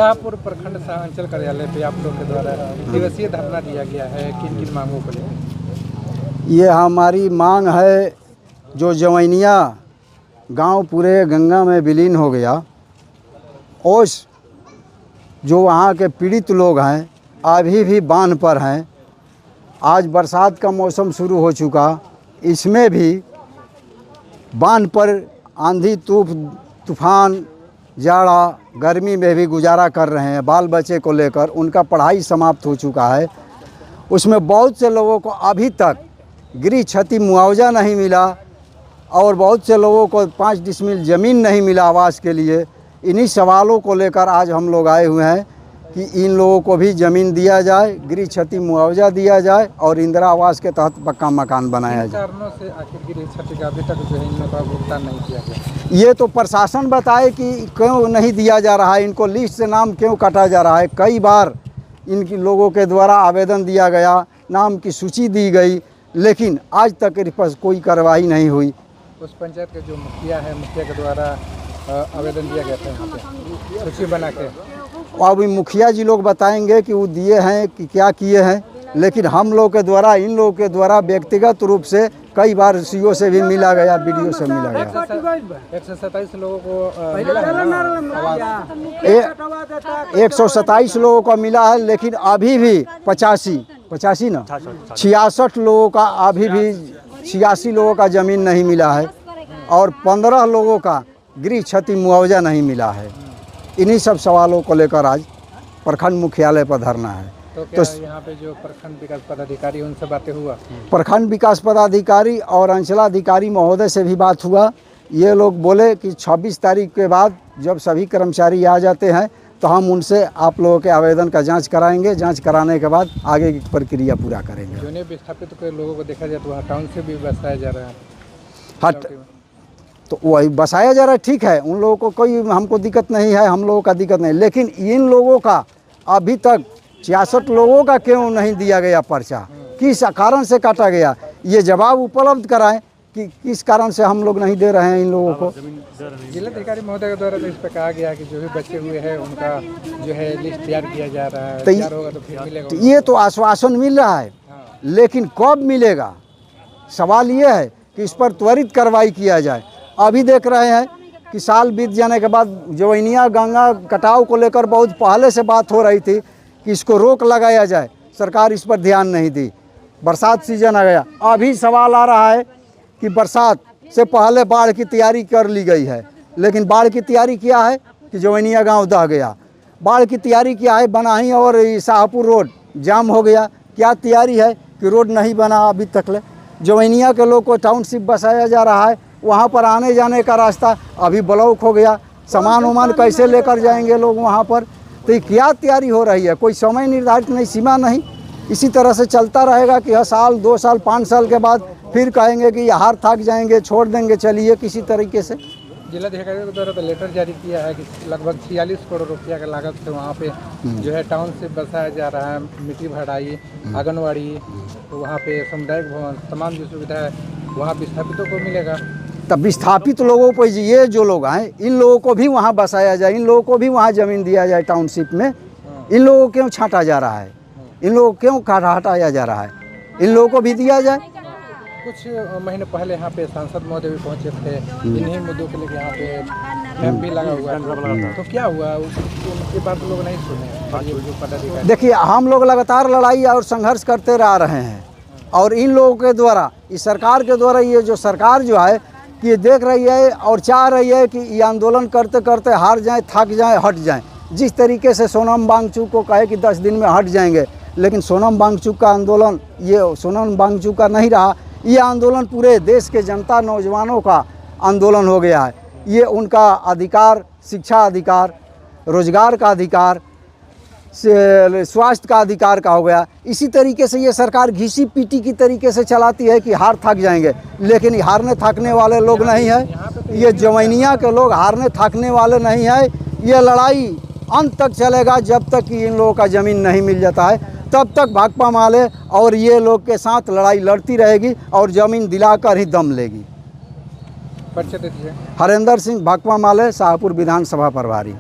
शाहपुर प्रखंड अंचल कार्यालय पे आप लोग के द्वारा दिवसीय धरना दिया गया है, किन किन मांगों को लेकर? ये हमारी मांग है, जो जवैनिया गांव पूरे गंगा में विलीन हो गया, ओस जो वहाँ के पीड़ित लोग हैं अभी भी बांध पर हैं। आज बरसात का मौसम शुरू हो चुका, इसमें भी बांध पर आंधी तूफान जाड़ा गर्मी में भी गुजारा कर रहे हैं। बाल बच्चे को लेकर उनका पढ़ाई समाप्त हो चुका है। उसमें बहुत से लोगों को अभी तक गृह क्षति मुआवजा नहीं मिला और बहुत से लोगों को 5 डिसमिल ज़मीन नहीं मिला आवास के लिए। इन्हीं सवालों को लेकर आज हम लोग आए हुए हैं कि इन लोगों को भी ज़मीन दिया जाए, गृह क्षति मुआवजा दिया जाए और इंदिरा आवास के तहत पक्का मकान बनाया जाए। कारणों से आखिर गृह क्षति का अभी तक जो है इन लोगों का भुगतान नहीं किया गया। ये तो प्रशासन बताए कि क्यों नहीं दिया जा रहा है, इनको लिस्ट से नाम क्यों काटा जा रहा है। कई बार इन लोगों के द्वारा आवेदन दिया गया, नाम की सूची दी गई, लेकिन आज तक इस पर कोई कार्रवाई नहीं हुई। उस पंचायत के जो मुखिया है, मुखिया के द्वारा आवेदन दिया गया था यहाँ पे सूची बना के। अब मुखिया जी लोग बताएंगे कि वो दिए हैं कि क्या किए हैं, लेकिन हम लोग के द्वारा, इन लोगों के द्वारा व्यक्तिगत रूप से कई बार सीओ से भी मिला गया, बीडीओ से मिला गया। 127 लोगों को 127 लोगों को मिला है, लेकिन अभी भी 85 ना 66 लोगों का, अभी भी 86 लोगों का ज़मीन नहीं मिला है और 15 लोगों का गृह क्षति मुआवजा नहीं मिला है। इन्हीं सब सवालों को लेकर आज प्रखंड मुख्यालय पर धरना है। तो क्या यहाँ पे जो प्रखंड विकास पदाधिकारी उनसे बातें हुआ? प्रखंड विकास पदाधिकारी और अंचलाधिकारी महोदय से भी बात हुआ। ये लोग बोले कि 26 तारीख के बाद जब सभी कर्मचारी आ जाते हैं तो हम उनसे आप लोगों के आवेदन का जांच कराएंगे, जांच कराने के बाद आगे की प्रक्रिया पूरा करेंगे। जो विस्थापित के लोगों को देखा जाए तो वहाँ टाउन से भी बसाया जा रहा है। हट तो वही बसाया जा रहा है, ठीक है, उन लोगों को कोई हमको दिक्कत नहीं है, हम लोगों का दिक्कत नहीं, लेकिन इन लोगों का अभी तक 66 लोगों का क्यों नहीं दिया गया पर्चा, किस कारण से काटा गया, ये जवाब उपलब्ध कराएं कि किस कारण से हम लोग नहीं दे रहे हैं इन लोगों को। जिलाधिकारी महोदय के द्वारा तो इस पर कहा गया कि जो भी बचे हुए हैं उनका जो है लिस्ट तैयार किया जा रहा है, तैयार होगा तो फिर मिलेगा। ये तो आश्वासन मिल रहा है, लेकिन कब मिलेगा, सवाल ये है कि इस पर त्वरित कार्रवाई किया जाए। अभी देख रहे हैं कि साल बीत जाने के बाद जवैनिया गंगा कटाव को लेकर बहुत पहले से बात हो रही थी कि इसको रोक लगाया जाए, सरकार इस पर ध्यान नहीं दी। बरसात सीजन आ गया, अभी सवाल आ रहा है कि बरसात से पहले बाढ़ की तैयारी कर ली गई है, लेकिन बाढ़ की तैयारी क्या है कि जवैनिया गांव दह गया। बाढ़ की तैयारी क्या है, बनाही और शाहपुर रोड जाम हो गया। क्या तैयारी है कि रोड नहीं बना अभी तक ले। जवैनिया के लोग को टाउनशिप बसाया जा रहा है, वहाँ पर आने जाने का रास्ता अभी ब्लॉक हो गया। सामान वामान कैसे लेकर जाएंगे लोग वहाँ पर, तो ये क्या तैयारी हो रही है, कोई समय निर्धारित नहीं, सीमा नहीं। इसी तरह से चलता रहेगा कि हर साल 2 साल 5 साल के बाद फिर कहेंगे कि हार थक जाएंगे, छोड़ देंगे, चलिए किसी तरीके से। जिलाधिकारी के द्वारा तो लेटर जारी किया है कि लगभग 46 करोड़ रुपया की लागत से वहाँ पे जो है टाउन से बसाया जा रहा है, मिट्टी भराई, आंगनवाड़ी, तो वहाँ पे सामुदायिक भवन, तमाम जो सुविधा है वहाँ विस्थापितों को मिलेगा। तब विस्थापित लोगों पर ये जो लोग हैं, इन लोगों को भी वहाँ बसाया जाए, इन लोगों को भी वहाँ ज़मीन दिया जाए टाउनशिप में। इन लोगों को क्यों छांटा जा रहा है, इन लोगों को क्यों हटाया जा रहा है, इन लोगों को भी दिया जाए। कुछ महीने पहले यहाँ पे सांसद महोदय भी पहुँचे थे, इन्हीं मुद्दों के लिए यहाँ पे कैंप भी लगा हुआ है, तो क्या हुआ उनकी बात लोग नहीं सुने। देखिए, हम लोग लगातार लड़ाई और संघर्ष करते रह रहे हैं और इन लोगों के द्वारा, इस सरकार के द्वारा, ये जो सरकार जो है ये देख रही है और चाह रही है कि ये आंदोलन करते करते हार जाएं, थक जाएं, हट जाएं। जिस तरीके से सोनम वांगचुक को कहे कि 10 दिन में हट जाएंगे, लेकिन सोनम वांगचुक का आंदोलन ये सोनम वांगचुक का नहीं रहा, ये आंदोलन पूरे देश के जनता नौजवानों का आंदोलन हो गया है। ये उनका अधिकार, शिक्षा अधिकार, रोजगार का अधिकार, स्वास्थ्य का अधिकार का हो गया। इसी तरीके से ये सरकार घिसी पीटी की तरीके से चलाती है कि हार थक जाएंगे, लेकिन हारने थकने वाले लोग नहीं है। ये जवैनिया के लोग हारने थकने वाले नहीं है। ये लड़ाई अंत तक चलेगा, जब तक कि इन लोगों का ज़मीन नहीं मिल जाता है, तब तक भाकपा माले और ये लोग के साथ लड़ाई लड़ती रहेगी और ज़मीन दिलाकर ही दम लेगी। परिचय दीजिए। हरेंद्र सिंह, भाकपा माले, शाहपुर विधानसभा प्रभारी।